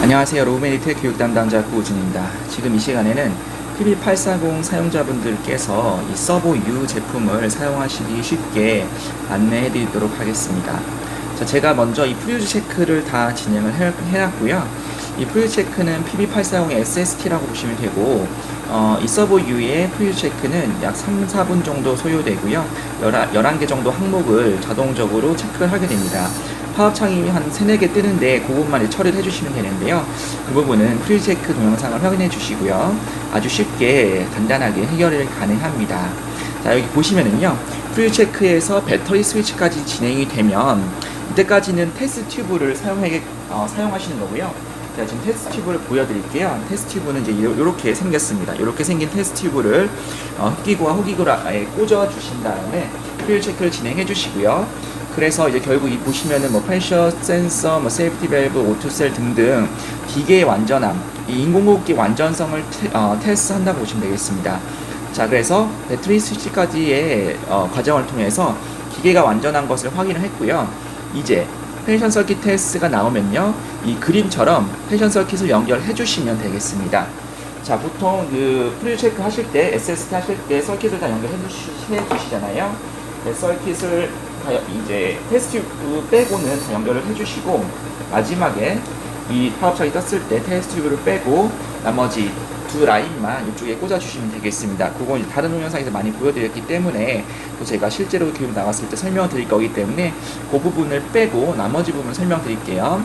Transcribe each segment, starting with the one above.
안녕하세요. 로그메디트 교육 담당자 구우진입니다. 지금 이 시간에는 PB840 사용자분들께서 이 서버 U 제품을 사용하시기 쉽게 안내해 드리도록 하겠습니다. 자, 제가 먼저 이 프리유즈 체크를 다 진행을 해놨고요. 이 프리유즈 체크는 PB840의 SST라고 보시면 되고, 이 서버 U의 프리유즈 체크는 약 3, 4분 정도 소요되고요. 11개 정도 항목을 자동적으로 체크를 하게 됩니다. 파업창이 한 3, 4개 뜨는데 그것만 처리를 해주시면 되는데요. 그 부분은 프리체크 동영상을 확인해 주시고요. 아주 쉽게 간단하게 해결이 가능합니다. 자, 여기 보시면은요. 프리체크에서 배터리 스위치까지 진행이 되면 이때까지는 테스트 튜브를 사용하시는 거고요. 자, 지금 테스트 튜브를 보여드릴게요. 테스트 튜브는 이제 이렇게 생겼습니다. 이렇게 생긴 테스트 튜브를 흡기구와 호기구에 꽂아 주신 다음에 프리체크를 진행해 주시고요. 그래서 이제 결국 이 보시면은 뭐 프레셔 센서, 뭐 세이프티 밸브, 오토셀 등등 기계의 완전함, 이 인공호흡기 완전성을 테스트한다고 보시면 되겠습니다. 자, 그래서 배터리 스위치까지의 과정을 통해서 기계가 완전한 것을 확인을 했고요. 이제 패션 서킷 테스트가 나오면요, 이 그림처럼 패션 서킷을 연결해 주시면 되겠습니다. 자, 보통 그 프리 체크 하실 때, SST 하실 때 서킷을 다 연결해 주시잖아요. 네, 서킷을 이제 테스트 튜브 빼고는 다 연결을 해주시고, 마지막에 이 파업창이 떴을 때 테스트 튜브를 빼고 나머지 두 라인만 이쪽에 꽂아주시면 되겠습니다. 그건 다른 동영상에서 많이 보여드렸기 때문에 또 제가 실제로 교육 나갔을 때 설명드릴 거기 때문에 그 부분을 빼고 나머지 부분 설명드릴게요.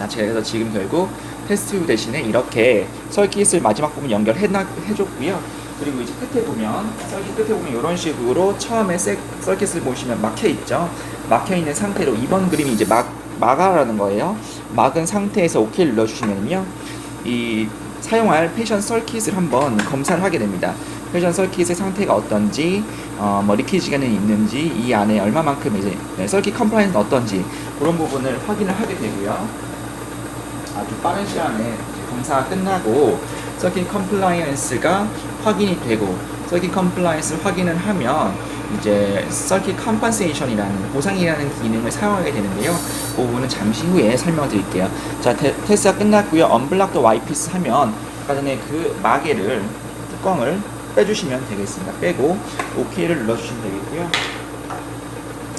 제가 그래서 지금 결국 테스트 튜브 대신에 이렇게 서킷을 마지막 부분 연결해줬고요. 그리고 이제 끝에 보면, 서킷 끝에 보면 이런 식으로 처음에 서킷을 보시면 막혀있죠. 막혀있는 상태로 2번 그림이 이제 막아라는 거예요. 막은 상태에서 OK 눌러주시면요, 이 사용할 패션 서킷을 한번 검사를 하게 됩니다. 패션 서킷의 상태가 어떤지, 뭐 리키지가 있는지, 이 안에 얼마만큼 이제 서킷 컴플라이언스는 어떤지 그런 부분을 확인을 하게 되고요. 아주 빠른 시간에 검사가 끝나고 서킷 컴플라이언스가 확인이 되고, 서킷 컴플라이언스 확인을 하면 이제 서킷 컴펜세이션이라는 보상이라는 기능을 사용하게 되는데요. 그 부분은 잠시 후에 설명드릴게요. 자, 테스트가 끝났고요. 언블락 더 와이피스 하면 아까 전에 그 마개를, 뚜껑을 빼주시면 되겠습니다. 빼고 OK를 눌러주시면 되겠고요.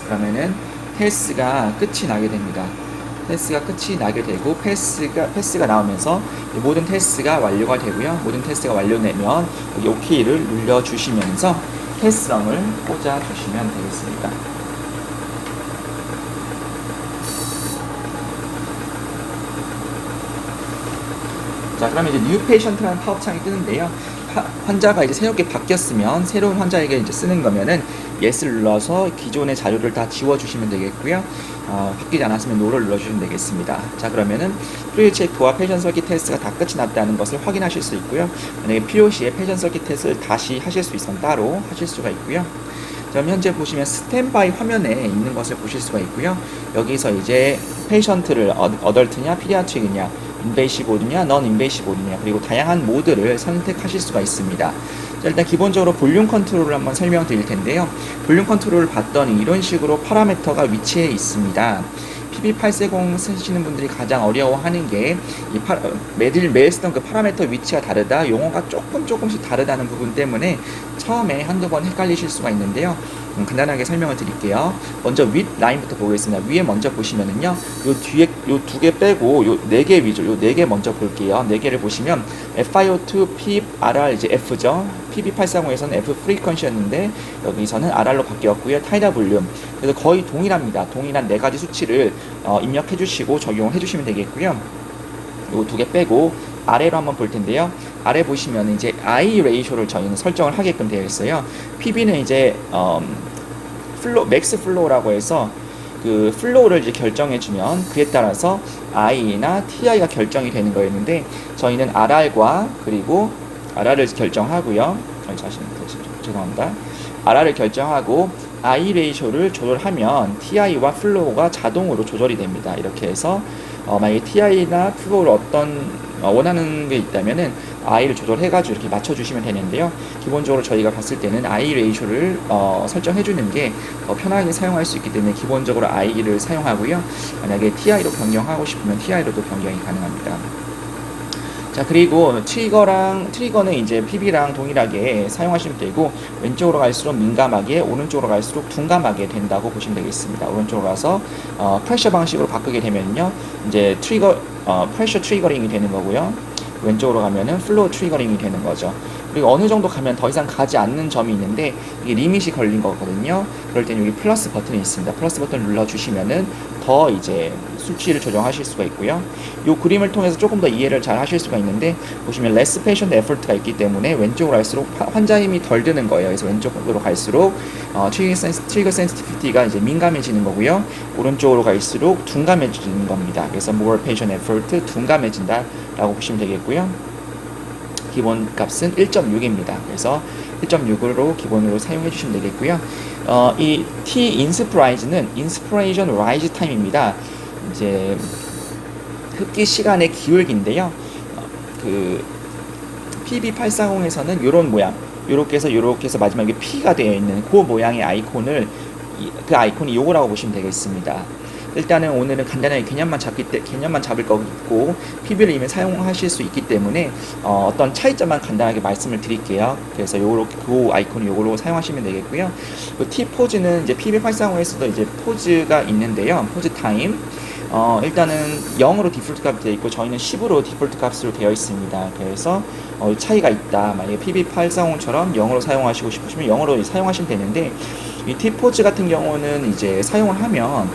그러면은 테스트가 끝이 나게 됩니다. 테스트가 끝이 나게 되고 패스가 나오면서 모든 테스트가 완료가 되고요. 모든 테스트가 완료되면 여기 OK를 눌러주시면서 테스트럼을 꽂아주시면 되겠습니다. 자, 그러면 이제 뉴 페이션트라는 파업창이 뜨는데요. 환자가 이제 새롭게 바뀌었으면 새로운 환자에게 이제 쓰는 거면은 yes를 눌러서 기존의 자료를 다 지워주시면 되겠고요. 바뀌지 않았으면 no를 눌러주시면 되겠습니다. 자, 그러면은 프리 체크와 패션 서킷 테스트가 다 끝이 났다는 것을 확인하실 수 있고요. 만약에 필요시에 패션 서킷 테스트를 다시 하실 수 있으면 따로 하실 수가 있고요. 그럼 현재 보시면 스탠바이 화면에 있는 것을 보실 수가 있고요. 여기서 이제 페이션트를 어덜트냐, 피디아트릭이냐, 인베이시브 모드냐, 넌 인베이시브 모드냐, 그리고 다양한 모드를 선택하실 수가 있습니다. 자, 일단 기본적으로 볼륨 컨트롤을 한번 설명드릴 텐데요. 볼륨 컨트롤을 봤더니 이런 식으로 파라미터가 위치해 있습니다. PB840 쓰시는 분들이 가장 어려워하는 게 매일 쓰던 그 파라미터 위치가 다르다, 용어가 조금씩 다르다는 부분 때문에 처음에 한두 번 헷갈리실 수가 있는데요. 간단하게 설명을 드릴게요. 먼저 윗 라인부터 보겠습니다. 위에 먼저 보시면은요, 요 뒤에 요 두 개 빼고 요 네 개 위주, 요 네 개 먼저 볼게요. 네 개를 보시면 FiO2, PIP, RR 이제 F죠. PB840에서는 F 프리퀀시였는데 여기서는 RR로 바뀌었고요. 타이다 볼륨. 그래서 거의 동일합니다. 동일한 네 가지 수치를 입력해 주시고 적용해 주시면 되겠고요. 요 두 개 빼고 아래로 한번 볼 텐데요. 아래 보시면 이제 I 레이쇼를 저희는 설정을 하게끔 되어 있어요. PB는 이제 맥스 플로우라고 해서 그 플로우를 이제 결정해 주면 그에 따라서 I나 TI가 결정이 되는 거였는데, 저희는 RR과 그리고 RR을 결정하고요. 죄송합니다. RR을 결정하고 I 레이쇼를 조절하면 TI와 플로우가 자동으로 조절이 됩니다. 이렇게 해서 만약에 TI나 플로우를 어떤 원하는 게 있다면은 I를 조절해가지고 이렇게 맞춰주시면 되는데요. 기본적으로 저희가 봤을 때는 I 레이쇼를 설정해주는 게 더 편하게 사용할 수 있기 때문에 기본적으로 I를 사용하고요. 만약에 TI로 변경하고 싶으면 TI로도 변경이 가능합니다. 자, 그리고 트리거는 이제 PB랑 동일하게 사용하시면 되고, 왼쪽으로 갈수록 민감하게, 오른쪽으로 갈수록 둔감하게 된다고 보시면 되겠습니다. 오른쪽으로 가서 프레셔 방식으로 바꾸게 되면요, 이제 프레셔 트리거링이 되는 거고요. 왼쪽으로 가면은 플로우 트리거링이 되는 거죠. 그리고 어느 정도 가면 더 이상 가지 않는 점이 있는데, 이게 리밋이 걸린 거거든요. 그럴 때는 여기 플러스 버튼이 있습니다. 플러스 버튼을 눌러주시면은 더 이제 수치를 조정하실 수가 있고요. 이 그림을 통해서 조금 더 이해를 잘 하실 수가 있는데, 보시면 less patient effort가 있기 때문에 왼쪽으로 갈수록 환자 힘이 덜 드는 거예요. 그래서 왼쪽으로 갈수록 트리거 센시티비티가 이제 민감해지는 거고요. 오른쪽으로 갈수록 둔감해지는 겁니다. 그래서 more patient effort, 둔감해진다 라고 보시면 되겠고요. 기본 값은 1.6입니다. 그래서 1.6으로 기본으로 사용해 주시면 되겠고요. 이 T 인스프라이즈는 인스피레이션 라이즈 타임입니다. 이제 흡기 시간의 기울기인데요. 그 PB840에서는 이런 모양, 요렇게 해서 마지막에 P가 되어 있는 그 모양의 아이콘을, 그 아이콘이 요거라고 보시면 되겠습니다. 일단은 오늘은 간단하게 개념만 잡을 거고, PB를 이미 사용하실 수 있기 때문에 어떤 차이점만 간단하게 말씀을 드릴게요. 그래서 요렇게 그 아이콘을 요걸로 사용하시면 되겠고요. T 포즈는 이제 PB840에서도 이제 포즈가 있는데요. 포즈 타임. 일단은 0으로 디폴트 값이 되어 있고, 저희는 10으로 디폴트 값으로 되어 있습니다. 그래서 차이가 있다. 만약에 PB840처럼 0으로 사용하시고 싶으시면 0으로 사용하시면 되는데, 이 T 포즈 같은 경우는 이제 사용을 하면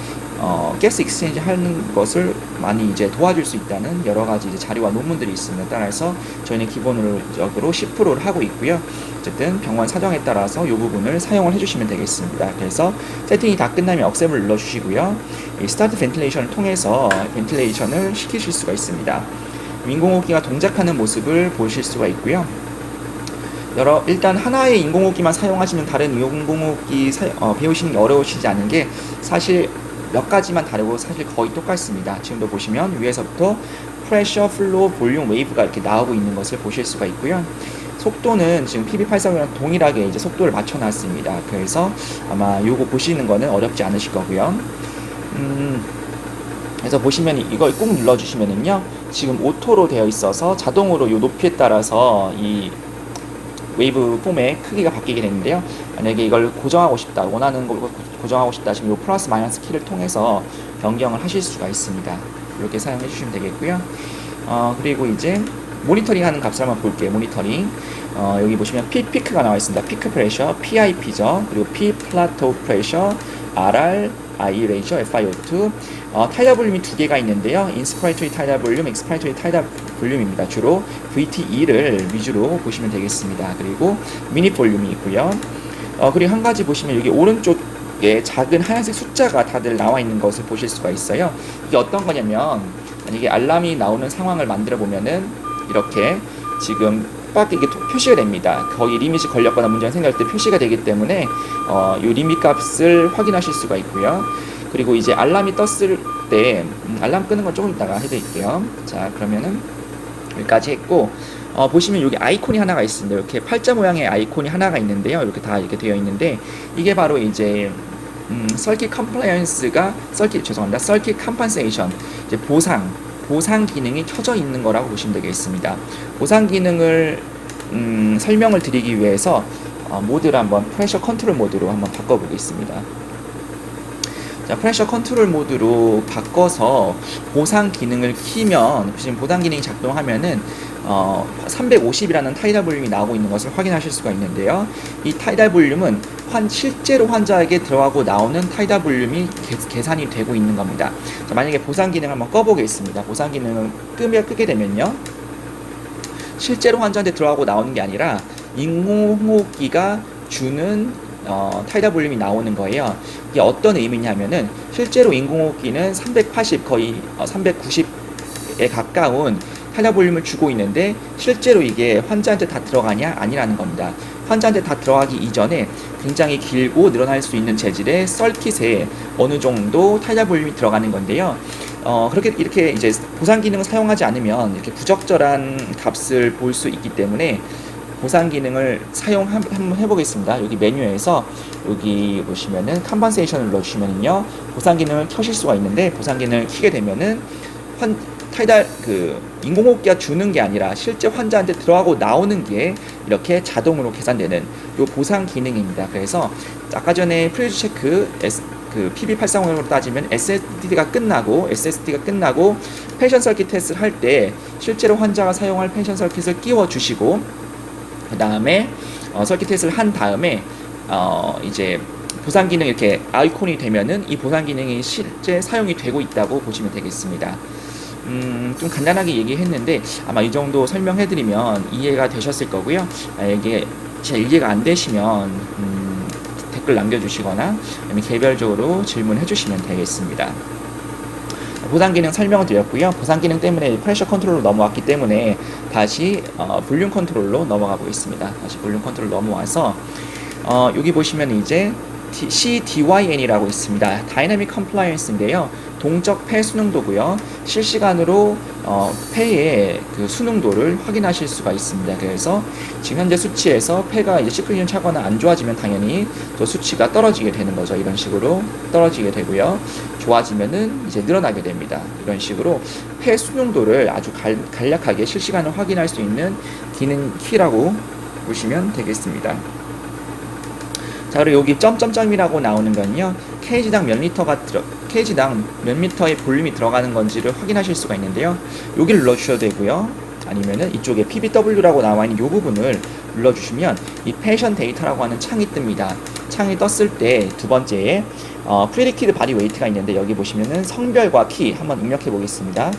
가스 익스체인지 하는 것을 많이 이제 도와줄 수 있다는 여러 가지 이제 자료와 논문들이 있습니다. 따라서 저희는 기본적으로 10%를 하고 있고요. 어쨌든 병원 사정에 따라서 이 부분을 사용을 해주시면 되겠습니다. 그래서 세팅이 다 끝나면 억셉을 눌러주시고요. 이 스타트 벤틸레이션을 통해서 벤틸레이션을 시키실 수가 있습니다. 인공호흡기가 동작하는 모습을 보실 수가 있고요. 일단 하나의 인공호흡기만 사용하시면 다른 인공호흡기 배우시는 게 어려우시지 않은 게, 사실 몇 가지만 다르고 사실 거의 똑같습니다. 지금도 보시면 위에서부터 프레셔, 플로우, 볼륨, 웨이브가 이렇게 나오고 있는 것을 보실 수가 있고요. 속도는 지금 PB840이랑 동일하게 이제 속도를 맞춰놨습니다. 그래서 아마 요거 보시는 거는 어렵지 않으실 거고요. 그래서 보시면 이걸 꾹 눌러주시면은요, 지금 오토로 되어 있어서 자동으로 요 높이에 따라서 이 웨이브 폼의 크기가 바뀌게 되는데요. 만약에 이걸 고정하고 싶다, 원하는 걸 고정하고 싶다 하시면 이 플러스 마이너스 키를 통해서 변경을 하실 수가 있습니다. 이렇게 사용해 주시면 되겠고요. 그리고 이제 모니터링 하는 값을 한번 볼게요. 모니터링. 여기 보시면 P 피크가 나와 있습니다. 피크 프레셔, PIP죠. 그리고 P 플라토 프레셔, RR, I 레이저, FiO2. 타이다 볼륨이 두 개가 있는데요. 인스피레이토리 타이다 볼륨, 익스피레이토리 타이다 볼륨입니다. 주로 VTE를 위주로 보시면 되겠습니다. 그리고 미니 볼륨이 있고요. 그리고 한 가지 보시면 여기 오른쪽에 작은 하얀색 숫자가 다들 나와 있는 것을 보실 수가 있어요. 이게 어떤 거냐면, 만약에 알람이 나오는 상황을 만들어 보면은 이렇게 지금 빡 이게 표시가 됩니다. 거의 리밋이 걸렸거나 문제가 생길 때 표시가 되기 때문에 이 리밋 값을 확인하실 수가 있고요. 그리고 이제 알람이 떴을 때 알람 끄는 건 조금 이따가 해드릴게요. 자, 그러면은 여기까지 했고, 보시면 여기 아이콘이 하나가 있습니다. 이렇게 팔자 모양의 아이콘이 하나가 있는데요. 이렇게 다 이렇게 되어 있는데, 이게 바로 이제 서킷 컴플라이언스가 서킷 컴펜세이션, 이제 보상 기능이 켜져 있는 거라고 보시면 되겠습니다. 보상 기능을 설명을 드리기 위해서 모드를 한번 프레셔 컨트롤 모드로 한번 바꿔보겠습니다. 자, 프레셔 컨트롤 모드로 바꿔서 보상 기능을 키면, 지금 보상 기능이 작동하면은 350이라는 타이달 볼륨이 나오고 있는 것을 확인하실 수가 있는데요. 이 타이달 볼륨은 실제로 환자에게 들어가고 나오는 타이달 볼륨이 계산이 되고 있는 겁니다. 자, 만약에 보상 기능을 한번 꺼보겠습니다. 보상 기능을 끄게 되면요, 실제로 환자한테 들어가고 나오는 게 아니라 인공호흡기가 주는 타이달 볼륨이 나오는 거예요. 이게 어떤 의미냐면은, 실제로 인공호흡기는 380 거의 390에 가까운 타이다 볼륨을 주고 있는데 실제로 이게 환자한테 다 들어가냐? 아니라는 겁니다. 환자한테 다 들어가기 이전에 굉장히 길고 늘어날 수 있는 재질의 썰킷에 어느 정도 타이다 볼륨이 들어가는 건데요. 그렇게 이렇게 이제 보상 기능을 사용하지 않으면 이렇게 부적절한 값을 볼 수 있기 때문에 보상 기능을 한번 해보겠습니다. 여기 메뉴에서 여기 보시면은 컴pensation을 눌러주시면은요 보상 기능을 켜실 수가 있는데 보상 기능을 켜게 되면은 타이다 인공호흡기가 주는 게 아니라 실제 환자한테 들어가고 나오는 게 이렇게 자동으로 계산되는 요 보상 기능입니다. 그래서 아까 전에 프리즈 체크 PB840으로 따지면 SSD가 끝나고 패션 서킷 테스트를 할 때 실제로 환자가 사용할 패션 서킷을 끼워 주시고 그 다음에 서킷 테스트를 한 다음에 이제 보상 기능 이렇게 아이콘이 되면은 이 보상 기능이 실제 사용이 되고 있다고 보시면 되겠습니다. 좀 간단하게 얘기했는데 아마 이 정도 설명해드리면 이해가 되셨을 거고요. 이게 잘 이해가 안 되시면 댓글 남겨주시거나 아니면 개별적으로 질문해 주시면 되겠습니다. 보상 기능 설명을 드렸고요. 보상 기능 때문에 프레셔 컨트롤로 넘어왔기 때문에 다시 볼륨 컨트롤로 넘어가 보겠습니다. 다시 볼륨 컨트롤 넘어와서 여기 보시면 이제 CDYN이라고 있습니다. 다이내믹 컴플라이언스인데요. 동적 폐 수능도고요. 실시간으로 폐의 그 수능도를 확인하실 수가 있습니다. 그래서 지금 현재 수치에서 폐가 이제 시크릿이 차거나 안 좋아지면 당연히 또 수치가 떨어지게 되는 거죠. 이런 식으로 떨어지게 되고요. 좋아지면은 이제 늘어나게 됩니다. 이런 식으로 폐 수능도를 아주 간략하게 실시간으로 확인할 수 있는 기능 키라고 보시면 되겠습니다. 자, 그리고 여기 점점점이라고 나오는 건요. kg당 몇 미터의 볼륨이 들어가는 건지를 확인하실 수가 있는데요. 여기를 눌러주셔도 되고요. 아니면은 이쪽에 PBW라고 나와 있는 이 부분을 눌러주시면 이 패션 데이터라고 하는 창이 뜹니다. 창이 떴을 때 두 번째에 predicted body weight가 있는데 여기 보시면은 성별과 키 한번 입력해 보겠습니다.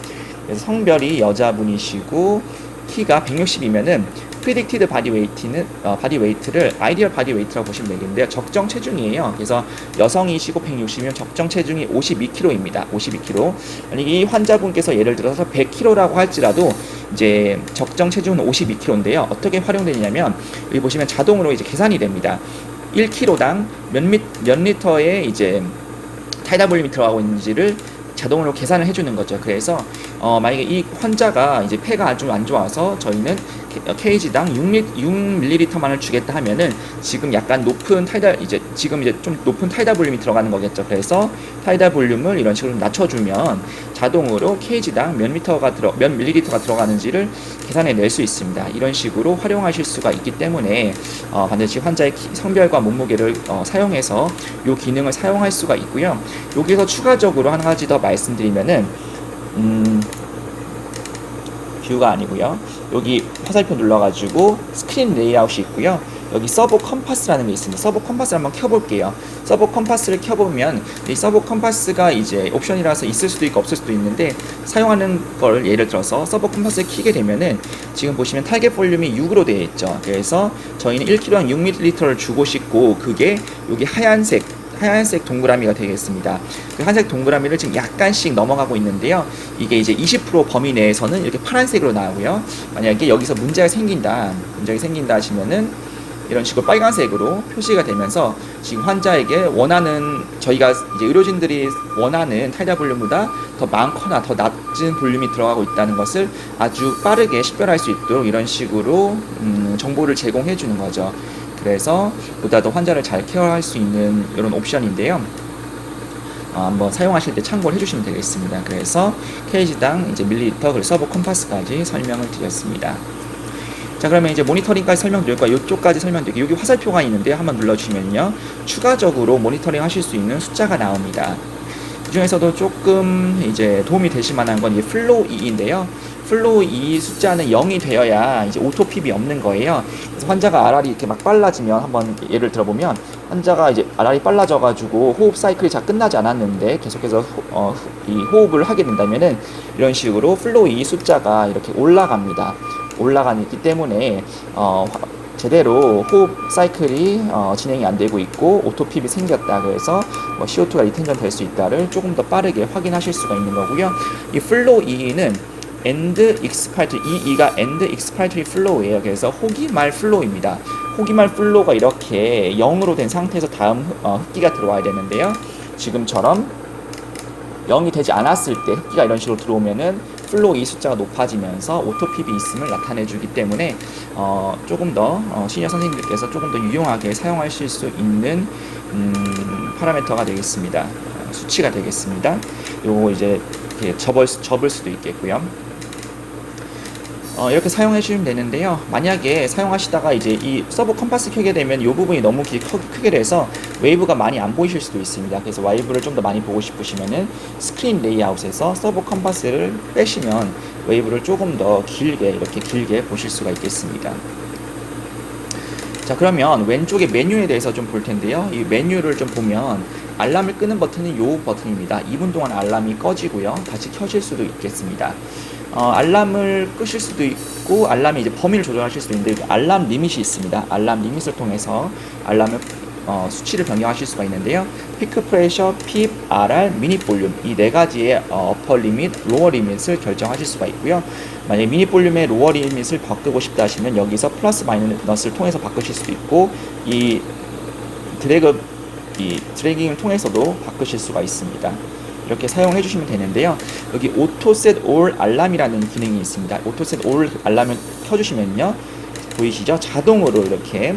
그래서 성별이 여자분이시고 키가 160이면은 predicted body weight를 ideal body weight라고 보시면 되겠는데요. 적정 체중이에요. 그래서 여성이시고 160이면 적정 체중이 52kg입니다. 52kg. 만약에 이 환자분께서 예를 들어서 100kg라고 할지라도 이제 적정 체중은 52kg인데요. 어떻게 활용되냐면 여기 보시면 자동으로 이제 계산이 됩니다. 1kg당 몇 리터의 이제 타이다 볼륨이 들어가고 있는지를 자동으로 계산을 해주는 거죠. 그래서 만약에 이 환자가 이제 폐가 아주 안 좋아서 저희는 kg당 6ml만을 주겠다 하면은 지금 약간 높은 지금 이제 좀 높은 타이다 볼륨이 들어가는 거겠죠. 그래서 타이다 볼륨을 이런 식으로 낮춰주면 자동으로 kg당 몇 밀리리터가 들어가는지를 계산해 낼 수 있습니다. 이런 식으로 활용하실 수가 있기 때문에 반드시 환자의 성별과 몸무게를 사용해서 이 기능을 사용할 수가 있고요. 여기서 추가적으로 한 가지 더 말씀드리면은 뷰가 아니고요. 여기 화살표 눌러가지고 스크린 레이아웃이 있고요. 여기 서버 컴파스라는 게 있습니다. 서버 컴파스를 한번 켜볼게요. 서버 컴파스를 켜보면 이 서버 컴파스가 이제 옵션이라서 있을 수도 있고 없을 수도 있는데 사용하는 걸 예를 들어서 서버 컴파스를 켜게 되면은 지금 보시면 타겟 볼륨이 6으로 되어 있죠. 그래서 저희는 1kg당 6ml를 주고 싶고 그게 여기 하얀색 동그라미가 되겠습니다. 그 하얀색 동그라미를 지금 약간씩 넘어가고 있는데요. 이게 이제 20% 범위 내에서는 이렇게 파란색으로 나오고요. 만약에 여기서 문제가 생긴다 하시면은 이런 식으로 빨간색으로 표시가 되면서 지금 환자에게 저희가 이제 의료진들이 원하는 타이다 볼륨보다 더 많거나 더 낮은 볼륨이 들어가고 있다는 것을 아주 빠르게 식별할 수 있도록 이런 식으로 정보를 제공해 주는 거죠. 그래서 보다 더 환자를 잘 케어할 수 있는 이런 옵션인데요. 한번 사용하실 때 참고를 해주시면 되겠습니다. 그래서 kg당 이제 밀리리터 그리고 서버 컴파스까지 설명을 드렸습니다. 자, 그러면 이제 모니터링까지 설명드릴 거예요. 이쪽까지 설명드릴게요. 여기 화살표가 있는데 한번 눌러주시면요. 추가적으로 모니터링 하실 수 있는 숫자가 나옵니다. 그 중에서도 조금 이제 도움이 되실 만한 건 이 플로우 2인데요. 플로우 2 숫자는 0이 되어야 이제 오토 핍이 없는 거예요. 그래서 환자가 RR이 이렇게 막 빨라지면 한번 예를 들어보면 환자가 이제 RR이 빨라져가지고 호흡 사이클이 잘 끝나지 않았는데 계속해서 이 호흡을 하게 된다면은 이런 식으로 플로우 2 숫자가 이렇게 올라가기 때문에 제대로 호흡 사이클이 진행이 안 되고 있고 오토핍이 생겼다. 그래서 CO2가 리텐전 될 수 있다를 조금 더 빠르게 확인하실 수가 있는 거고요. 이 플로우 2는 end expiratory, 이가 end expiratory flow예요. 그래서 호기말 플로우입니다. 호기말 플로우가 이렇게 0으로 된 상태에서 다음 흡기가 들어와야 되는데요. 지금처럼 0이 되지 않았을 때 흡기가 이런 식으로 들어오면은 플로우 이 숫자가 높아지면서 오토핍이 있음을 나타내주기 때문에 조금 더 시니어 선생님들께서 조금 더 유용하게 사용하실 수 있는 파라미터가 되겠습니다. 수치가 되겠습니다. 요거 이제 이렇게 접을 수도 있겠고요. 이렇게 사용해 주시면 되는데요. 만약에 사용하시다가 이제 이 서브 컴파스 켜게 되면 이 부분이 너무 크게 돼서 웨이브가 많이 안 보이실 수도 있습니다. 그래서 웨이브를 좀 더 많이 보고 싶으시면은 스크린 레이아웃에서 서브 컴파스를 빼시면 웨이브를 조금 더 이렇게 길게 보실 수가 있겠습니다. 자, 그러면 왼쪽에 메뉴에 대해서 좀 볼 텐데요. 이 메뉴를 좀 보면 알람을 끄는 버튼은 요 버튼입니다. 2분 동안 알람이 꺼지고요. 다시 켜질 수도 있겠습니다. 알람을 끄실 수도 있고 알람이 이제 범위를 조절하실 수도 있는데 알람 리밋이 있습니다. 알람 리밋을 통해서 알람을 수치를 변경하실 수가 있는데요. 피크 프레셔, 핍, RR, 미닛 볼륨 이 네 가지의 어퍼 리밋, 로어 리밋을 결정하실 수가 있고요. 만약에 미닛 볼륨의 로어 리밋을 바꾸고 싶다 하시면 여기서 플러스 마이너스를 통해서 바꾸실 수도 있고 이 드래깅을 통해서도 바꾸실 수가 있습니다. 이렇게 사용해 주시면 되는데요. 여기 오토셋 올 알람이라는 기능이 있습니다. 오토셋 올 알람을 켜주시면요. 보이시죠? 자동으로 이렇게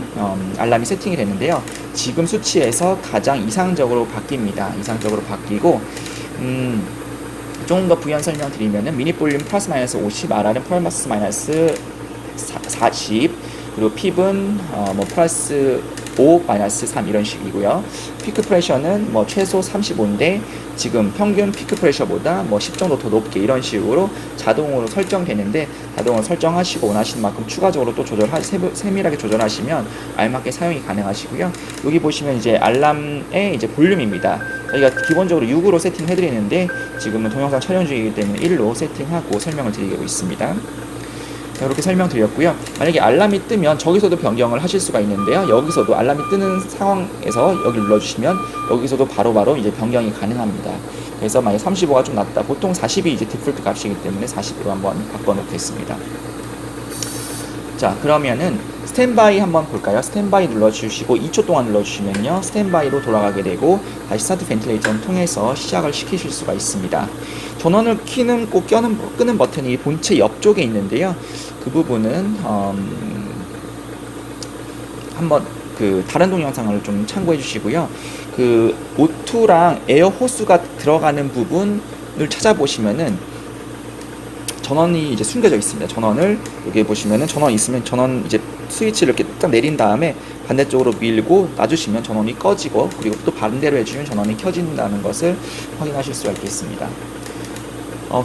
알람이 세팅이 되는데요. 지금 수치에서 가장 이상적으로 바뀝니다. 이상적으로 바뀌고 조금 더 부연 설명 드리면은 미닛 볼륨 플러스 마이너스 50, RR은 플러스 마이너스 40, 그리고 핍은 뭐 플러스 5, 마이너스 3 이런 식이고요. 피크 프레셔는 뭐 최소 35인데 지금 평균 피크 프레셔보다 뭐 10 정도 더 높게 이런 식으로 자동으로 설정되는데 자동으로 설정하시고 원하시는 만큼 추가적으로 또 세밀하게 조절하시면 알맞게 사용이 가능하시고요. 여기 보시면 이제 알람의 이제 볼륨입니다. 저희가 기본적으로 6으로 세팅해 드리는데 지금은 동영상 촬영 중이기 때문에 1로 세팅하고 설명을 드리고 있습니다. 이렇게 설명드렸고요. 만약에 알람이 뜨면 저기서도 변경을 하실 수가 있는데요. 여기서도 알람이 뜨는 상황에서 여기를 눌러주시면 여기서도 바로바로 이제 변경이 가능합니다. 그래서 만약 35가 좀 낮다. 보통 40이 이제 디폴트 값이기 때문에 40으로 한번 바꿔놓겠습니다. 자, 그러면은 스탠바이 한번 볼까요? 스탠바이 눌러주시고 2초 동안 눌러주시면요. 스탠바이로 돌아가게 되고 다시 스타트 벤틸레이터를 통해서 시작을 시키실 수가 있습니다. 전원을 켜는 꼭 끄는 버튼이 본체 옆쪽에 있는데요. 그 부분은 한번 그 다른 동영상을 좀 참고해 주시고요. 그 O2랑 에어 호스가 들어가는 부분을 찾아보시면은 전원이 이제 숨겨져 있습니다. 전원을 여기 보시면은 전원 있으면 전원 이제 스위치를 이렇게 딱 내린 다음에 반대쪽으로 밀고 놔주시면 전원이 꺼지고 그리고 또 반대로 해주면 전원이 켜진다는 것을 확인하실 수가 있겠습니다.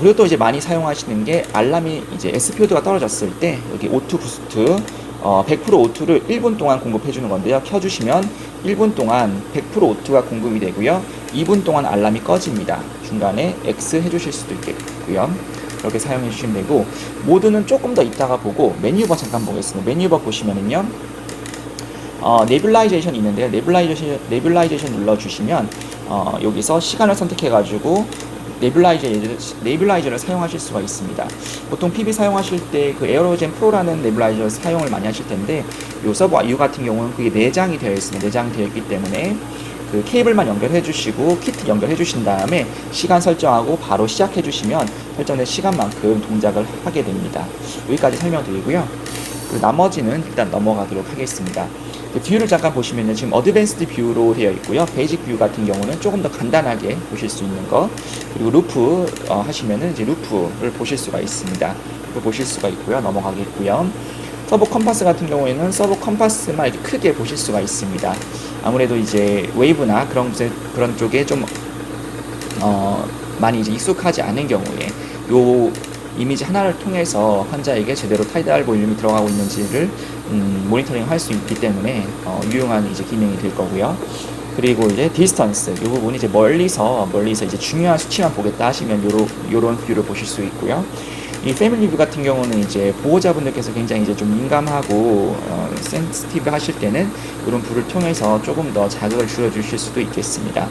그리고 또 이제 많이 사용하시는 게 알람이 이제 SPOD가 떨어졌을 때 여기 O2 부스트 100% O2를 1분 동안 공급해 주는 건데요. 켜주시면 1분 동안 100% O2가 공급이 되고요. 2분 동안 알람이 꺼집니다. 중간에 X 해주실 수도 있겠고요. 그렇게 사용해 주시면 되고 모드는 조금 더 이따가 보고 메뉴버 잠깐 보겠습니다. 메뉴버 보시면은요. 네뷸라이제이션이 있는데요. 네뷸라이제이션 눌러주시면 여기서 시간을 선택해가지고 네뷸라이저를 사용하실 수가 있습니다. 보통 PB 사용하실 때 그 에어로젠 프로라는 네뷸라이저 사용을 많이 하실 텐데 요 서버 U 같은 경우는 그게 내장이 되어 있습니다. 내장이 되어 있기 때문에 그 케이블만 연결해 주시고 키트 연결해 주신 다음에 시간 설정하고 바로 시작해 주시면 설정된 시간만큼 동작을 하게 됩니다. 여기까지 설명드리고요. 나머지는 일단 넘어가도록 하겠습니다. 뷰를 잠깐 보시면요. 지금 어드밴스드 뷰로 되어 있고요. 베이직 뷰 같은 경우는 조금 더 간단하게 보실 수 있는 거. 그리고 루프 하시면은 이제 루프를 보실 수가 있습니다. 루프 보실 수가 있고요. 넘어가겠고요. 서버 컴파스 같은 경우에는 서버 컴파스만 이렇게 크게 보실 수가 있습니다. 아무래도 이제 웨이브나 그런 쪽에 좀 많이 이제 익숙하지 않은 경우에 요 이미지 하나를 통해서 환자에게 제대로 타이달 볼륨이 들어가고 있는지를 모니터링 할 수 있기 때문에 유용한 이제 기능이 될 거고요. 그리고 이제 디스턴스 이 부분이 이제 멀리서 이제 중요한 수치만 보겠다 하시면 요런 뷰를 보실 수 있고요. 이 패밀리 뷰 같은 경우는 이제 보호자분들께서 굉장히 이제 좀 민감하고 센시티브 하실 때는 이런 뷰를 통해서 조금 더 자극을 줄여주실 수도 있겠습니다.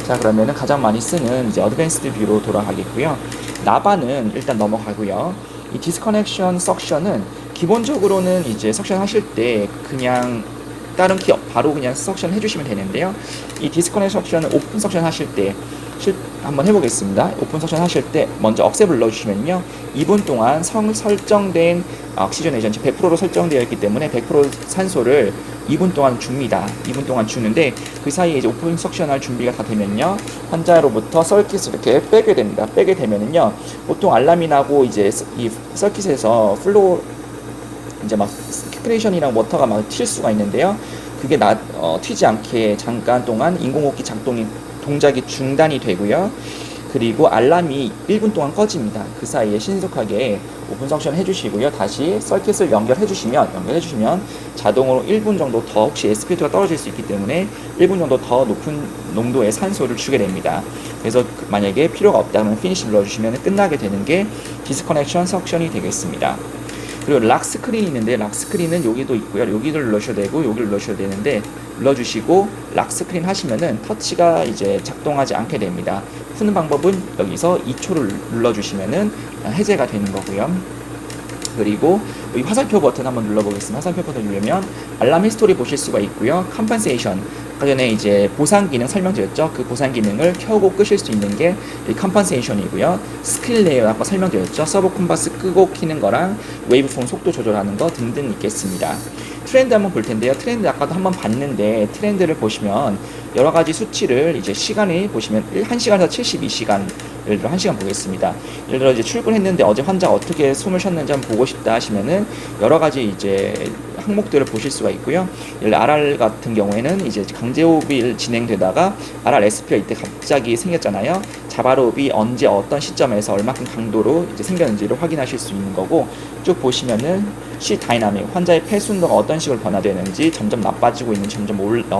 자, 자, 그러면은 가장 많이 쓰는 이제 어드밴스드 뷰로 돌아가겠고요. 나바는 일단 넘어가고요. 이 디스커넥션 석션은 기본적으로는 이제 석션 하실 때 그냥 다른 키 바로 그냥 석션 해주시면 되는데요. 이 디스커넥션 석션은 오픈 석션 하실 때 한번 해보겠습니다. 오픈 석션 하실 때 먼저 억셉을 눌러주시면요, 2분 동안 설정된 옥시저네이션 100%로 설정되어 있기 때문에 100% 산소를 2분 동안 줍니다. 2분 동안 주는데 그 사이에 이제 오픈 석션할 준비가 다 되면요, 환자로부터 서킷을 이렇게 빼게 됩니다. 빼게 되면은요, 보통 알람이 나고 이제 이 서킷에서 플로우 이제 막 스크레이션이랑 워터가 막 튈 수가 있는데요. 그게 튀지 않게 잠깐 동안 인공호흡기 동작이 중단이 되고요. 그리고 알람이 1분 동안 꺼집니다. 그 사이에 신속하게 오픈 석션 해주시고요. 다시 서킷을 연결해 주시면 자동으로 1분 정도 더, 혹시 SpO2가 떨어질 수 있기 때문에 1분 정도 더 높은 농도의 산소를 주게 됩니다. 그래서 만약에 필요가 없다면 피니시 눌러주시면 끝나게 되는 게 디스커넥션 석션이 되겠습니다. 그리고 락 스크린이 있는데, 락 스크린은 여기도 있고요. 여기를 눌러주셔야 되고 여기를 눌러주셔야 되는데, 눌러주시고 락 스크린 하시면은 터치가 이제 작동하지 않게 됩니다. 푸는 방법은 여기서 2초를 눌러주시면은 해제가 되는 거고요. 그리고 여기 화살표 버튼 한번 눌러보겠습니다. 화살표 버튼 누르면 알람 히스토리 보실 수가 있고요. 컴펜세이션, 아까 전에 이제 보상 기능 설명드렸죠. 그 보상 기능을 켜고 끄실 수 있는 게 이 컴펜세이션이고요. 스킬 레이어 아까 설명드렸죠. 서버 콤바스 끄고 키는 거랑 웨이브폼 속도 조절하는 거 등등 있겠습니다. 트렌드 한번 볼 텐데요. 트렌드 아까도 한번 봤는데, 트렌드를 보시면 여러 가지 수치를 이제 시간이 보시면 1시간에서 72시간, 예를 들어 1시간 보겠습니다. 예를 들어 이제 출근했는데 어제 환자가 어떻게 숨을 쉬었는지 한번 보고 싶다 하시면은 여러 가지 이제 항목들을 보실 수가 있고요. 예를 들어 RR 같은 경우에는 이제 강제호흡이 진행되다가 RRSP가 이때 갑자기 생겼잖아요. 자발호흡이 언제 어떤 시점에서 얼마큼 강도로 이제 생겼는지를 확인하실 수 있는 거고, 쭉 보시면은 시 다이나믹, 환자의 폐 순도가 어떤 식으로 변화되는지, 점점 나빠지고 있는지, 점점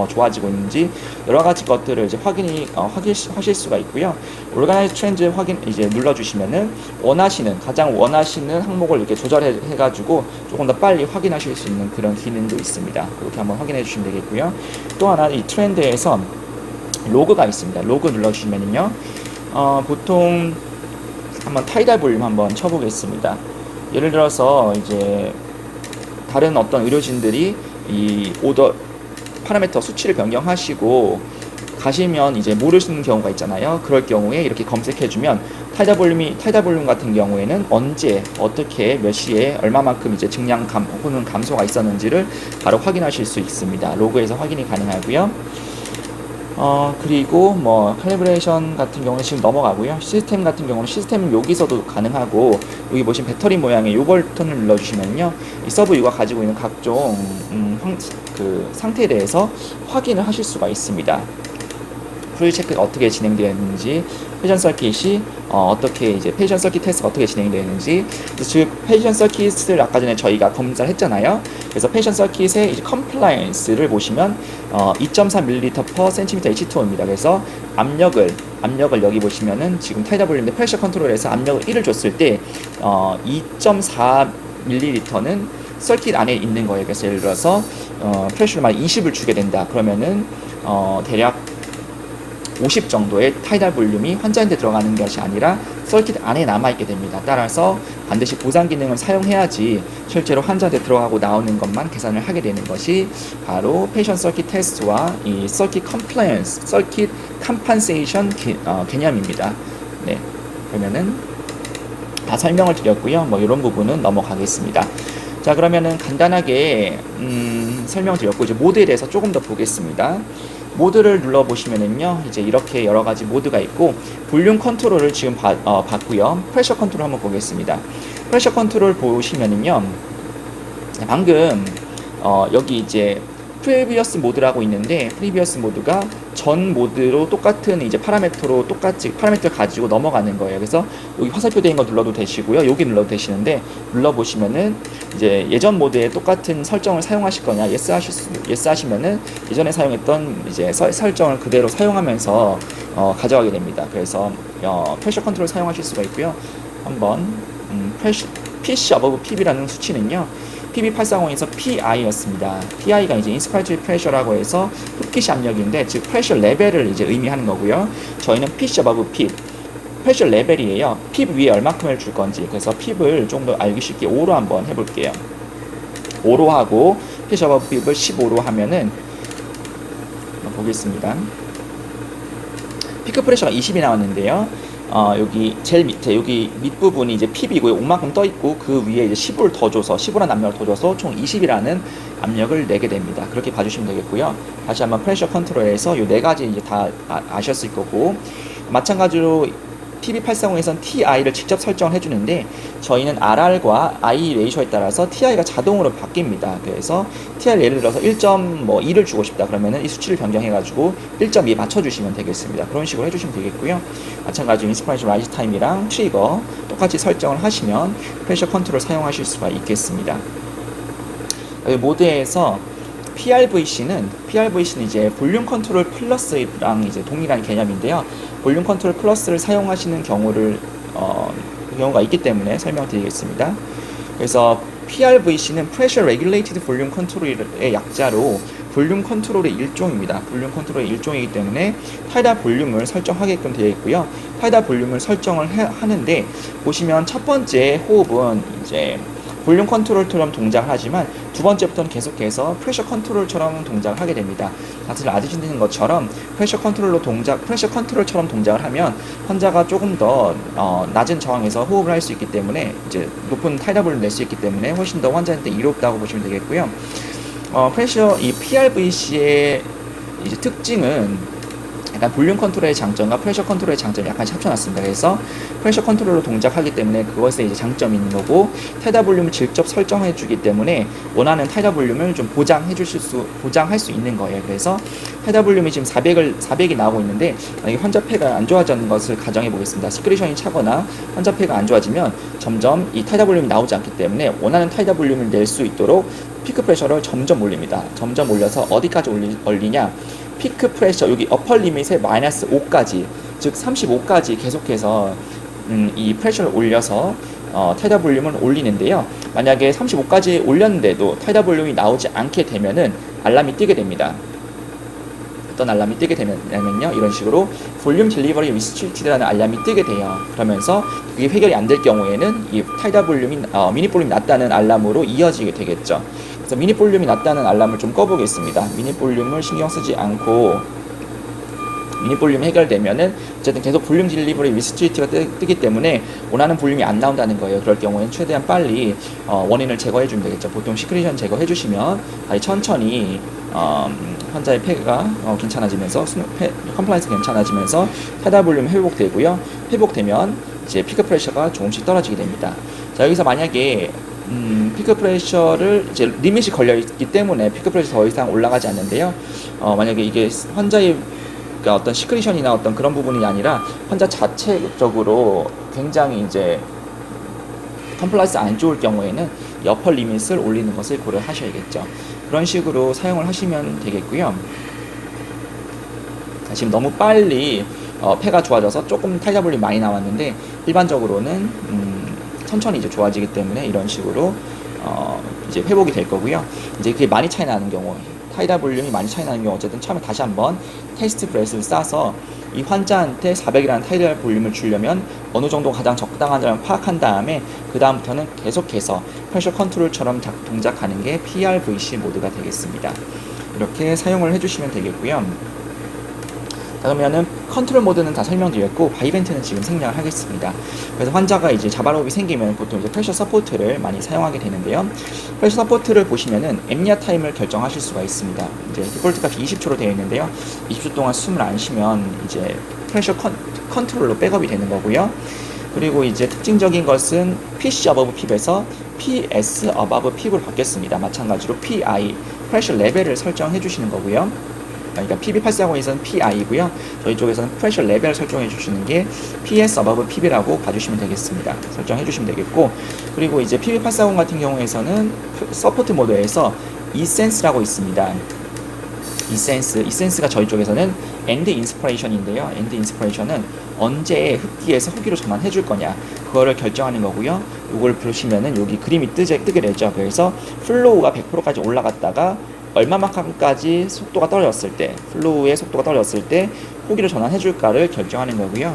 좋아지고 있는지 여러 가지 것들을 이제 확인하실 수가 있고요. 오르가나이즈 트렌드 확인 이제 눌러주시면은 가장 원하시는 항목을 이렇게 조절해가지고 조금 더 빨리 확인하실 수 있는 그런 기능도 있습니다. 그렇게 한번 확인해 주시면 되겠고요. 또 하나 이 트렌드에서 로그가 있습니다. 로그 눌러주시면요, 보통 한번 타이달 볼륨 한번 쳐보겠습니다. 예를 들어서 이제 다른 어떤 의료진들이 이 오더 파라미터 수치를 변경하시고 가시면 이제 모르시는 경우가 있잖아요. 그럴 경우에 이렇게 검색해주면 타이달 볼륨 같은 경우에는 언제 어떻게 몇 시에 얼마만큼 이제 증량 혹은 감소가 있었는지를 바로 확인하실 수 있습니다. 로그에서 확인이 가능하고요. 그리고 뭐 칼리브레이션 같은 경우는 지금 넘어가고요. 시스템 같은 경우는 시스템은 여기서도 가능하고, 여기 보시면 배터리 모양의 요 버튼을 눌러주시면요, 이 서브 U가 가지고 있는 각종 그 상태에 대해서 확인을 하실 수가 있습니다. 프리 체크가 어떻게 진행되었는지, 패션 서킷이 어떻게 이제 패션 서킷 테스트가 어떻게 진행되는지, 즉 패션 서킷을 아까 전에 저희가 검사를 했잖아요. 그래서 패션 서킷의 이제 컴플라이언스를 보시면 2.4ml/cm H2O입니다. 그래서 압력을 여기 보시면은 지금 타이달 볼륨인데 프레셔 컨트롤에서 압력을 1을 줬을 때 2.4ml는 서킷 안에 있는 거예요. 그래서 예를 들어서 프레셔를 만 20을 주게 된다. 그러면은 대략 50 정도의 타이달 볼륨이 환자한테 들어가는 것이 아니라 서킷 안에 남아있게 됩니다. 따라서 반드시 보상 기능을 사용해야지 실제로 환자한테 들어가고 나오는 것만 계산을 하게 되는 것이 바로 패션 서킷 테스트와 이 서킷 컴플라이언스, 서킷 컴펜세이션 개념입니다. 네, 그러면은 다 설명을 드렸고요. 뭐 이런 부분은 넘어가겠습니다. 자, 그러면은 간단하게 설명드렸고, 이제 모드에 대해서 조금 더 보겠습니다. 모드를 눌러보시면은요, 이제 이렇게 여러 가지 모드가 있고, 볼륨 컨트롤을 지금 봤고요. 프레셔 컨트롤 한번 보겠습니다. 프레셔 컨트롤 보시면은요, 방금 여기 이제 프리비어스 모드라고 있는데, 프리비어스 모드가 전 모드로 똑같은 이제 파라미터로 똑같이 파라미터를 가지고 넘어가는 거예요. 그래서 여기 화살표 된 거 눌러도 되시고요, 여기 눌러도 되시는데, 눌러보시면은 이제 예전 모드에 똑같은 설정을 사용하실 거냐, yes 하시면은 예전에 사용했던 이제 설정을 그대로 사용하면서 가져가게 됩니다. 그래서 프레셔 컨트롤 사용하실 수가 있고요. 한번 PC above PB라는 수치는요, PB840에서 PI였습니다. PI가 이제 인스파이어리 프레셔라고 해서 흡기시 압력인데, 즉 프레셔 레벨을 이제 의미하는 거고요. 저희는 pitch above pip, 프레셔 레벨이에요. 핍 위에 얼마큼을 줄 건지. 그래서 핍을 좀 더 알기 쉽게 5로 한번 해볼게요. 5로 하고 pitch above pip을 15로 하면은 보겠습니다. 피크 프레셔가 20이 나왔는데요. 여기 제일 밑에 여기 밑부분이 이제 핍이고요. 5만큼 떠 있고 그 위에 이제 15를 더 줘서 15라는 압력을 더 줘서 총 20이라는 압력을 내게 됩니다. 그렇게 봐주시면 되겠고요. 다시 한번 프레셔 컨트롤에서 이 네 가지 이제 다 아셨을 거고, 마찬가지로 PB840에선 TI를 직접 설정을 해주는데, 저희는 RR과 I 레이셔에 따라서 TI가 자동으로 바뀝니다. 그래서 TI를 예를 들어서 1.2를 주고 싶다 그러면은 이 수치를 변경해가지고 1.2에 맞춰주시면 되겠습니다. 그런 식으로 해주시면 되겠고요. 마찬가지로 인스파이어리 라이즈 타임이랑 트리거 똑같이 설정을 하시면 프레셔 컨트롤 사용하실 수가 있겠습니다. 모드에서 PRVC는 이제 볼륨 컨트롤 플러스랑 이제 동일한 개념인데요. 볼륨 컨트롤 플러스를 사용하시는 경우가 있기 때문에 설명드리겠습니다. 그래서 PRVC는 Pressure Regulated Volume Control의 약자로 볼륨 컨트롤의 일종입니다. 볼륨 컨트롤의 일종이기 때문에 타이다 볼륨을 설정하게끔 되어 있고요. 타이다 볼륨을 설정을 하는데, 보시면 첫 번째 호흡은 이제 볼륨 컨트롤처럼 동작을 하지만 두 번째부터는 계속해서 프레셔 컨트롤처럼 동작을 하게 됩니다. 다들 아시는 것처럼 프레셔 컨트롤처럼 동작을 하면 환자가 조금 더 낮은 저항에서 호흡을 할 수 있기 때문에 이제 높은 타이다 볼륨을 낼 수 있기 때문에 훨씬 더 환자한테 이롭다고 보시면 되겠고요. 이 PRVC의 이제 특징은 약간 볼륨 컨트롤의 장점과 프레셔 컨트롤의 장점을 약간 합쳐놨습니다. 그래서 프레셔 컨트롤로 동작하기 때문에 그것에 이제 장점이 있는 거고, 타이다 볼륨을 직접 설정해주기 때문에 원하는 타이다 볼륨을 좀 보장할 수 있는 거예요. 그래서 타이다 볼륨이 지금 400이 나오고 있는데, 만약에 환자 폐가 안 좋아지는 것을 가정해 보겠습니다. 시크리션이 차거나 환자 폐가 안 좋아지면 점점 이 타이다 볼륨이 나오지 않기 때문에 원하는 타이다 볼륨을 낼 수 있도록 피크 프레셔를 점점 올립니다. 점점 올려서 어디까지 올리냐? 피크 프레셔 여기 어퍼 리밋의 마이너스 5까지, 즉 35까지 계속해서 이 프레셔를 올려서 타이다 볼륨을 올리는데요. 만약에 35까지 올렸는데도 타이다 볼륨이 나오지 않게 되면은 알람이 뜨게 됩니다. 어떤 알람이 뜨게 되면요, 이런 식으로 볼륨 딜리버리 리스트릭티드라는 알람이 뜨게 돼요. 그러면서 그게 해결이 안 될 경우에는 이 타이다 볼륨이 미니 볼륨이 낮다는 알람으로 이어지게 되겠죠. 그래서 미니 볼륨이 낮다는 알람을 좀 꺼보겠습니다. 미니 볼륨을 신경 쓰지 않고 미니 볼륨이 해결되면은 어쨌든 계속 볼륨 딜리버리 리스트릭티가 뜨기 때문에 원하는 볼륨이 안 나온다는 거예요. 그럴 경우에는 최대한 빨리 원인을 제거해 주면 되겠죠. 보통 시크리션 제거해 주시면 천천히 환자의 폐가 괜찮아지면서 컴플라이언스 괜찮아지면서 타이다 볼륨 회복되고요. 회복되면 이제 피크 프레셔가 조금씩 떨어지게 됩니다. 자, 여기서 만약에 피크 프레셔를 이제 리밋이 걸려 있기 때문에 피크 프레셔 더 이상 올라가지 않는데요. 만약에 이게 환자의 어떤 시크리션이나 어떤 그런 부분이 아니라 환자 자체적으로 굉장히 이제 컴플라이언스 안 좋을 경우에는 어퍼 리밋을 올리는 것을 고려하셔야겠죠. 그런 식으로 사용을 하시면 되겠고요. 지금 너무 빨리 폐가 좋아져서 조금 타이다 볼륨이 많이 나왔는데, 일반적으로는 천천히 이제 좋아지기 때문에 이런 식으로 이제 회복이 될 거고요. 이제 그게 많이 차이 나는 경우, 타이다 볼륨이 많이 차이 나는 경우, 어쨌든 처음에 다시 한번 테스트 브레스를 싸서 이 환자한테 400이라는 타이다 볼륨을 주려면 어느 정도 가장 적당한지를 파악한 다음에 그 다음부터는 계속해서 프레셔 컨트롤처럼 동작하는 게 PRVC 모드가 되겠습니다. 이렇게 사용을 해주시면 되겠고요. 그러면은 컨트롤 모드는 다 설명드렸고, 바이벤트는 지금 생략을 하겠습니다. 그래서 환자가 이제 자발호흡이 생기면 보통 이제 프레셔 서포트를 많이 사용하게 되는데요. 프레셔 서포트를 보시면은 앱니아 타임을 결정하실 수가 있습니다. 이제 디폴트 값이 20초로 되어 있는데요. 20초 동안 숨을 안 쉬면 이제 프레셔 컨트롤로 백업이 되는 거고요. 그리고 이제 특징적인 것은 PC above PIP에서 PS above PIP으로 바뀌었습니다. 마찬가지로 PI, 프레셔 레벨을 설정해 주시는 거고요. 그러니까 PB840에서는 PI이고요. 저희 쪽에서는 프레셔 레벨 설정해 주시는 게 PS above PB라고 봐주시면 되겠습니다. 설정해 주시면 되겠고, 그리고 이제 PB840 같은 경우에서는 서포트 모드에서 eSense라고 있습니다. eSense가 저희 쪽에서는 end inspiration인데요. end inspiration은 언제 흡기에서 흡기로 전환해 줄 거냐, 그거를 결정하는 거고요. 이걸 보시면은 여기 그림이 뜨게 되죠. 그래서 플로우가 100%까지 올라갔다가 얼마만큼까지 속도가 떨어졌을 때, 플로우의 속도가 떨어졌을 때 호기로 전환해 줄까를 결정하는 거고요.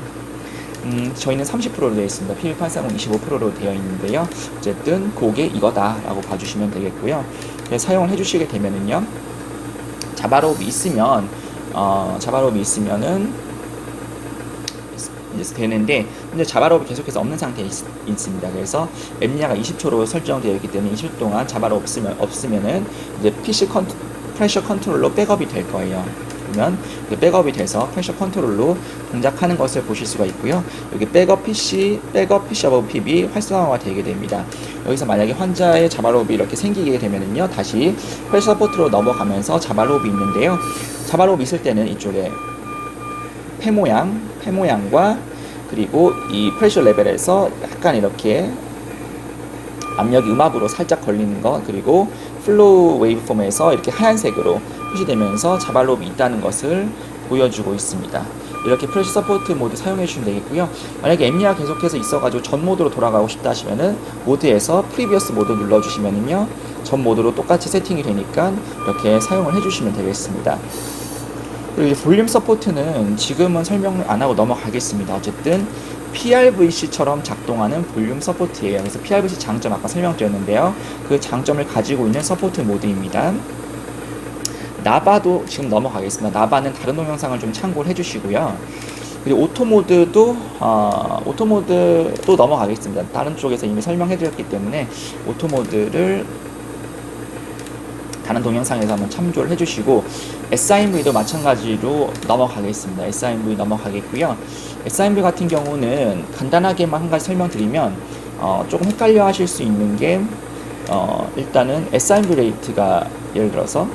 저희는 30%로 되어 있습니다. P1840 25%로 되어 있는데요. 어쨌든 그게 이거다라고 봐주시면 되겠고요. 사용을 해주시게 되면은요, 자바로업이 있으면은 이제 되는데, 근데 자바로업이 계속해서 없는 상태에 있습니다. 그래서 엠리아가 20초로 설정되어 있기 때문에 20초 동안 자바로업 없으면은 이제 PC 프레셔 컨트롤러 백업이 될 거예요. 그러면 백업이 돼서 프레셔 컨트롤로 동작하는 것을 보실 수가 있고요. 여기 백업 PC 어버 PB 활성화가 되게 됩니다. 여기서 만약에 환자의 자바로업이 이렇게 생기게 되면은요, 다시 프레셔 서포트로 넘어가면서 자바로업이 있는데요. 자바로업이 있을 때는 이쪽에 폐 모양과 그리고 이 프레셔 레벨에서 약간 이렇게 압력이 음압으로 살짝 걸리는 것, 그리고 플로우 웨이브폼에서 이렇게 하얀색으로 표시되면서 자바로업이 있다는 것을 보여주고 있습니다. 이렇게 프레셔 서포트 모드 사용해 주시면 되겠고요. 만약에 엠리아 계속해서 있어가지고 전 모드로 돌아가고 싶다 하시면은 모드에서 프리비어스 모드 눌러주시면은요, 전 모드로 똑같이 세팅이 되니까 이렇게 사용을 해주시면 되겠습니다. 그리고 볼륨 서포트는 지금은 설명 안 하고 넘어가겠습니다. 어쨌든 PRVC처럼 작동하는 볼륨 서포트예요. 그래서 PRVC 장점 아까 설명드렸는데요. 그 장점을 가지고 있는 서포트 모드입니다. 나바도 지금 넘어가겠습니다. 나바는 다른 동영상을 좀 참고를 해주시고요. 그리고 오토모드도 넘어가겠습니다. 다른 쪽에서 이미 설명해드렸기 때문에 오토모드를 다른 동영상에서 한번 참조를 해주시고, SIMV도 마찬가지로 넘어가겠습니다. SIMV 넘어가겠고요. SIMV 같은 경우는 간단하게만 한 가지 설명드리면 조금 헷갈려 하실 수 있는 게 일단은 SIMV 레이트가, 예를 들어서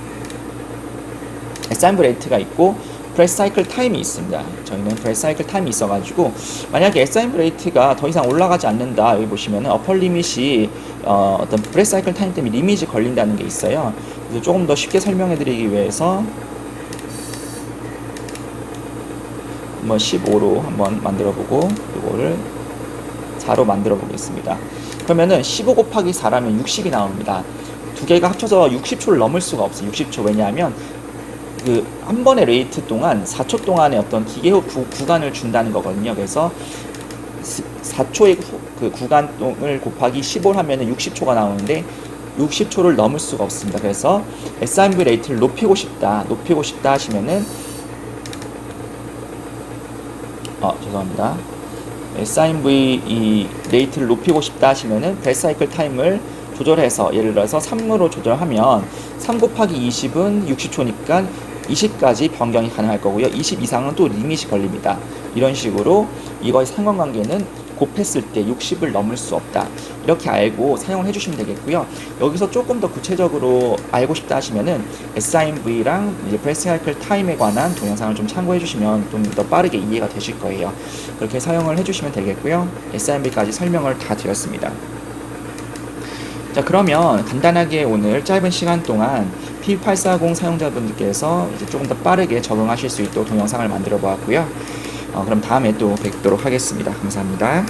SIMV 레이트가 있고 브레스 사이클 타임이 있습니다. 저희는 브레스 사이클 타임이 있어가지고, 만약에 SIMV 레이트가 더 이상 올라가지 않는다, 여기 보시면은 어퍼 리밋이 어떤 브레스 사이클 타임 때문에 리밋이 걸린다는 게 있어요. 그래서 조금 더 쉽게 설명해 드리기 위해서 15로 한번 만들어 보고 이거를 4로 만들어 보겠습니다. 그러면은 15 곱하기 4라면 60이 나옵니다. 두 개가 합쳐서 60초를 넘을 수가 없어요. 60초. 왜냐하면 그 한 번의 레이트 동안 4초 동안의 어떤 기계호 구간을 준다는 거거든요. 그래서 4초의 그 구간을 곱하기 15를 하면은 60초가 나오는데 60초를 넘을 수가 없습니다. 그래서 SIMV 레이트를 높이고 싶다 하시면은 죄송합니다. SIMV 이 레이트를 높이고 싶다 하시면은 브레스 사이클 타임을 조절해서, 예를 들어서 3으로 조절하면 3 곱하기 20은 60초니까 20까지 변경이 가능할 거고요. 20 이상은 또 리밋이 걸립니다. 이런 식으로 이거의 상관관계는 곱했을 때 60을 넘을 수 없다. 이렇게 알고 사용을 해주시면 되겠고요. 여기서 조금 더 구체적으로 알고 싶다 하시면은 SIMV랑 이제 브레스 사이클 타임에 관한 동영상을 좀 참고해 주시면 좀 더 빠르게 이해가 되실 거예요. 그렇게 사용을 해주시면 되겠고요. SIMV까지 설명을 다 드렸습니다. 자, 그러면 간단하게 오늘 짧은 시간 동안 P840 사용자분들께서 이제 조금 더 빠르게 적응하실 수 있도록 동영상을 만들어 보았고요. 그럼 다음에 또 뵙도록 하겠습니다. 감사합니다.